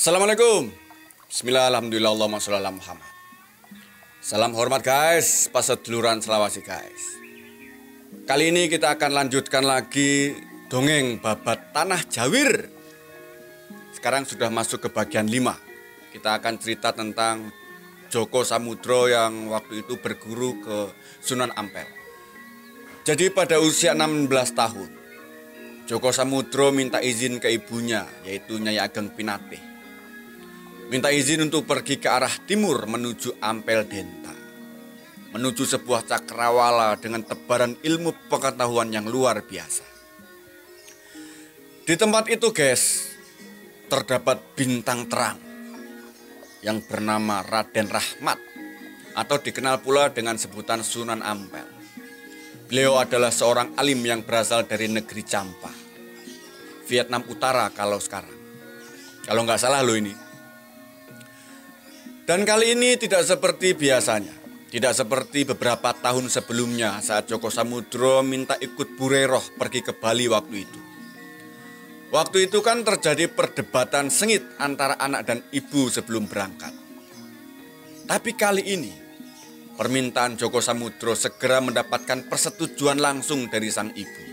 Assalamualaikum. Bismillah, alhamdulillah, Allahumma sholli ala Muhammad. Salam hormat guys, paseduluran Selawasi guys. Kali ini kita akan lanjutkan lagi dongeng babat Tanah Jawir. Sekarang sudah masuk ke bagian 5. Kita akan cerita tentang Joko Samudro yang waktu itu berguru ke Sunan Ampel. Jadi pada usia 16 tahun, Joko Samudro minta izin ke ibunya, yaitu Nyai Ageng Pinatih. Minta izin untuk pergi ke arah timur menuju Ampel Denta. Menuju sebuah cakrawala dengan tebaran ilmu pengetahuan yang luar biasa. Di tempat itu guys, terdapat bintang terang yang bernama Raden Rahmat atau dikenal pula dengan sebutan Sunan Ampel. Beliau adalah seorang alim yang berasal dari negeri Champa, Vietnam Utara kalau sekarang. Kalau nggak salah loh ini. Dan kali ini tidak seperti biasanya. Tidak seperti beberapa tahun sebelumnya saat Joko Samudro minta ikut Bureroh pergi ke Bali waktu itu. Waktu itu kan terjadi perdebatan sengit antara anak dan ibu sebelum berangkat. Tapi kali ini, permintaan Joko Samudro segera mendapatkan persetujuan langsung dari sang ibu.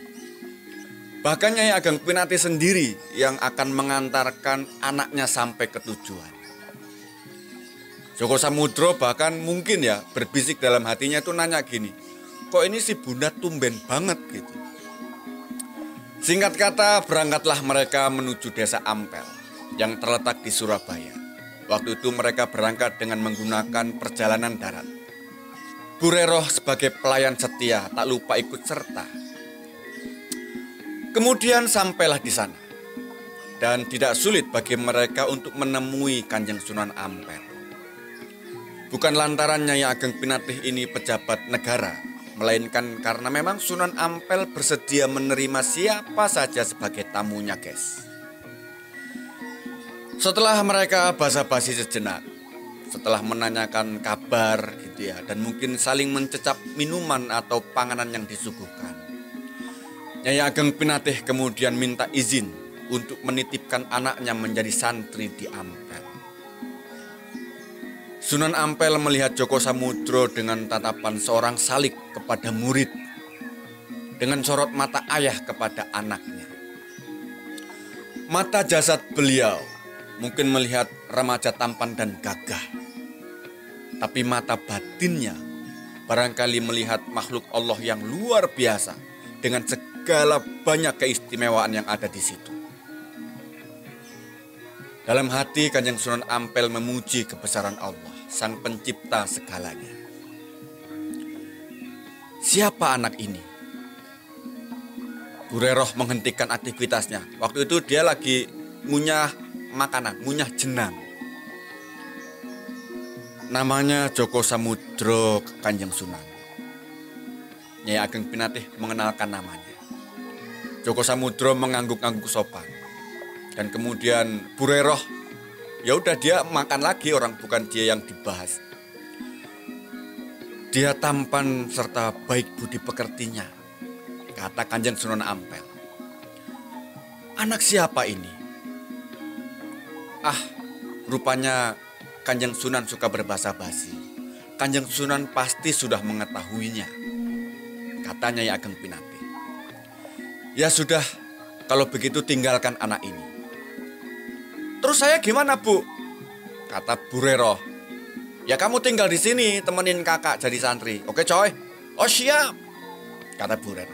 Bahkan Nyai Ageng Pinatih sendiri yang akan mengantarkan anaknya sampai ke tujuan. Joko Samudro bahkan mungkin ya berbisik dalam hatinya itu nanya gini, kok ini si bunda tumben banget gitu. Singkat kata, berangkatlah mereka menuju desa Ampel yang terletak di Surabaya. Waktu itu mereka berangkat dengan menggunakan perjalanan darat. Bureroh sebagai pelayan setia tak lupa ikut serta. Kemudian sampailah di sana. Dan tidak sulit bagi mereka untuk menemui Kanjeng Sunan Ampel. Bukan lantaran Nyai Ageng Pinatih ini pejabat negara, melainkan karena memang Sunan Ampel bersedia menerima siapa saja sebagai tamunya guys. Setelah mereka basa-basi sejenak, setelah menanyakan kabar gitu ya, dan mungkin saling mencecap minuman atau panganan yang disuguhkan, Nyai Ageng Pinatih kemudian minta izin untuk menitipkan anaknya menjadi santri di Ampel. Sunan Ampel melihat Joko Samudro dengan tatapan seorang salik kepada murid, dengan sorot mata ayah kepada anaknya. Mata jasad beliau mungkin melihat remaja tampan dan gagah, tapi mata batinnya barangkali melihat makhluk Allah yang luar biasa dengan segala banyak keistimewaan yang ada di situ. Dalam hati Kanjeng Sunan Ampel memuji kebesaran Allah, Sang Pencipta segalanya. Siapa anak ini? Bureroh menghentikan aktivitasnya. Waktu itu dia lagi ngunyah makanan, ngunyah jenang. Namanya Joko Samudro Kanjeng Sunan. Nyai Ageng Pinatih mengenalkan namanya. Joko Samudro mengangguk-angguk sopan. Dan kemudian Bureroh, ya udah dia makan lagi, orang bukan dia yang dibahas. Dia tampan serta baik budi pekertinya, kata Kanjeng Sunan Ampel. Anak siapa ini? Rupanya Kanjeng Sunan suka berbahasa basi. Kanjeng Sunan pasti sudah mengetahuinya, kata Nyai Ageng Pinatih. Ya sudah, kalau begitu tinggalkan anak ini. Terus saya gimana bu? Kata Bureroh. Ya kamu tinggal di sini temenin kakak jadi santri. Oke coy? Oh siap, kata Bureroh.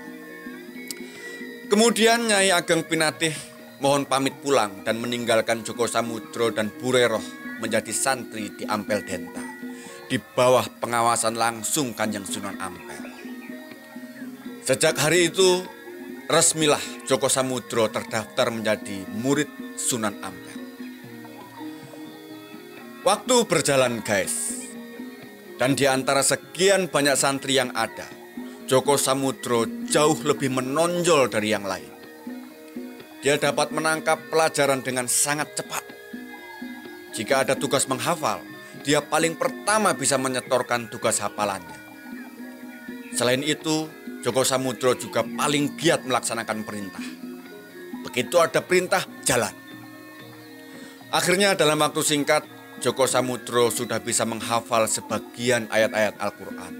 Kemudian Nyai Ageng Pinatih mohon pamit pulang dan meninggalkan Joko Samudro dan Bureroh menjadi santri di Ampel Denta, di bawah pengawasan langsung Kanjeng Sunan Ampel. Sejak hari itu resmilah Joko Samudro terdaftar menjadi murid Sunan Ampel. Waktu berjalan guys, dan di antara sekian banyak santri yang ada, Joko Samudro jauh lebih menonjol dari yang lain. Dia dapat menangkap pelajaran dengan sangat cepat. Jika ada tugas menghafal, dia paling pertama bisa menyetorkan tugas hafalannya. Selain itu, Joko Samudro juga paling giat melaksanakan perintah. Begitu ada perintah, jalan. Akhirnya dalam waktu singkat, Djoko Samudro sudah bisa menghafal sebagian ayat-ayat Al-Quran,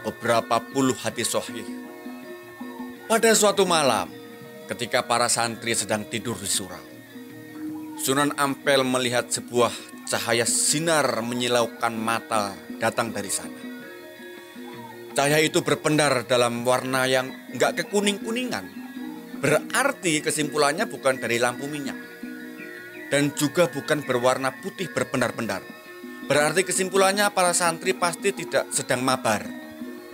beberapa puluh hadis sahih. Pada suatu malam, ketika para santri sedang tidur di surau, Sunan Ampel melihat sebuah cahaya sinar menyilaukan mata datang dari sana. Cahaya itu berpendar dalam warna yang nggak kekuning-kuningan. Berarti kesimpulannya bukan dari lampu minyak. Dan juga bukan berwarna putih berpendar-pendar. Berarti kesimpulannya para santri pasti tidak sedang mabar.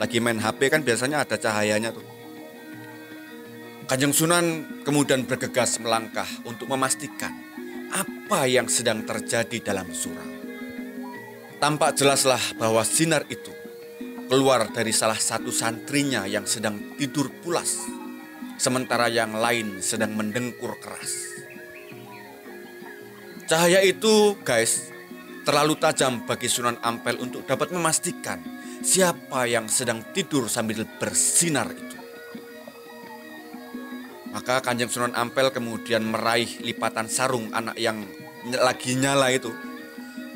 Lagi main HP kan biasanya ada cahayanya tuh. Kanjeng Sunan kemudian bergegas melangkah untuk memastikan apa yang sedang terjadi dalam surau. Tampak jelaslah bahwa sinar itu keluar dari salah satu santrinya yang sedang tidur pulas, sementara yang lain sedang mendengkur keras. Cahaya itu, guys, terlalu tajam bagi Sunan Ampel untuk dapat memastikan siapa yang sedang tidur sambil bersinar itu. Maka Kanjeng Sunan Ampel kemudian meraih lipatan sarung anak yang lagi nyala itu,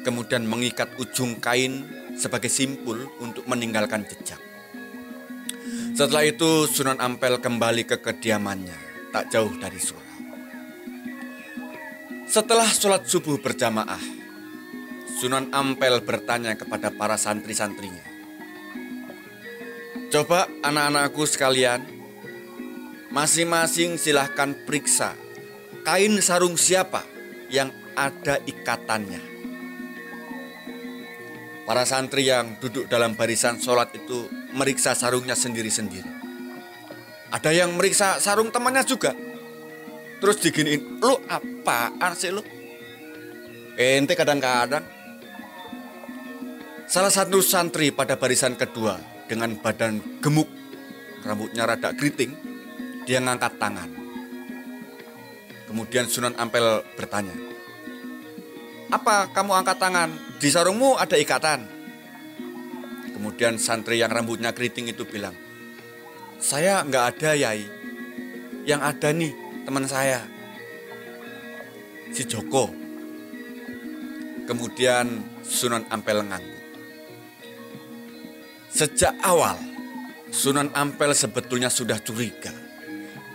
kemudian mengikat ujung kain sebagai simpul untuk meninggalkan jejak. Setelah itu Sunan Ampel kembali ke kediamannya, tak jauh dari surau. Setelah sholat subuh berjamaah, Sunan Ampel bertanya kepada para santri-santrinya, "Coba anak-anakku sekalian, masing-masing silahkan periksa kain sarung siapa yang ada ikatannya." Para santri yang duduk dalam barisan sholat itu meriksa sarungnya sendiri-sendiri. Ada yang meriksa sarung temannya juga. Terus diginiin, "Lu apaan sih lu? Ente kadang-kadang." Salah satu santri pada barisan kedua dengan badan gemuk, rambutnya rada keriting, dia ngangkat tangan. Kemudian Sunan Ampel bertanya, "Apa kamu angkat tangan? Di sarungmu ada ikatan?" Kemudian santri yang rambutnya keriting itu bilang, "Saya nggak ada, Yai. Yang ada nih teman saya, si Joko." Kemudian Sunan Ampel ngangguk. Sejak awal, Sunan Ampel sebetulnya sudah curiga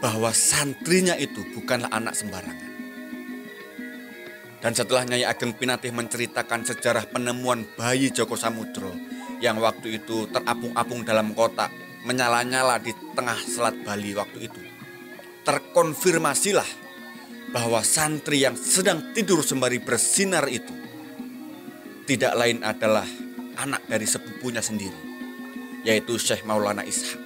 bahwa santrinya itu bukanlah anak sembarangan. Dan setelah Nyai Ageng Pinatih menceritakan sejarah penemuan bayi Djoko Samudro yang waktu itu terapung-apung dalam kotak, menyala-nyala di tengah Selat Bali waktu itu, terkonfirmasilah bahwa santri yang sedang tidur sembari bersinar itu tidak lain adalah anak dari sepupunya sendiri, yaitu Syekh Maulana Ishaq.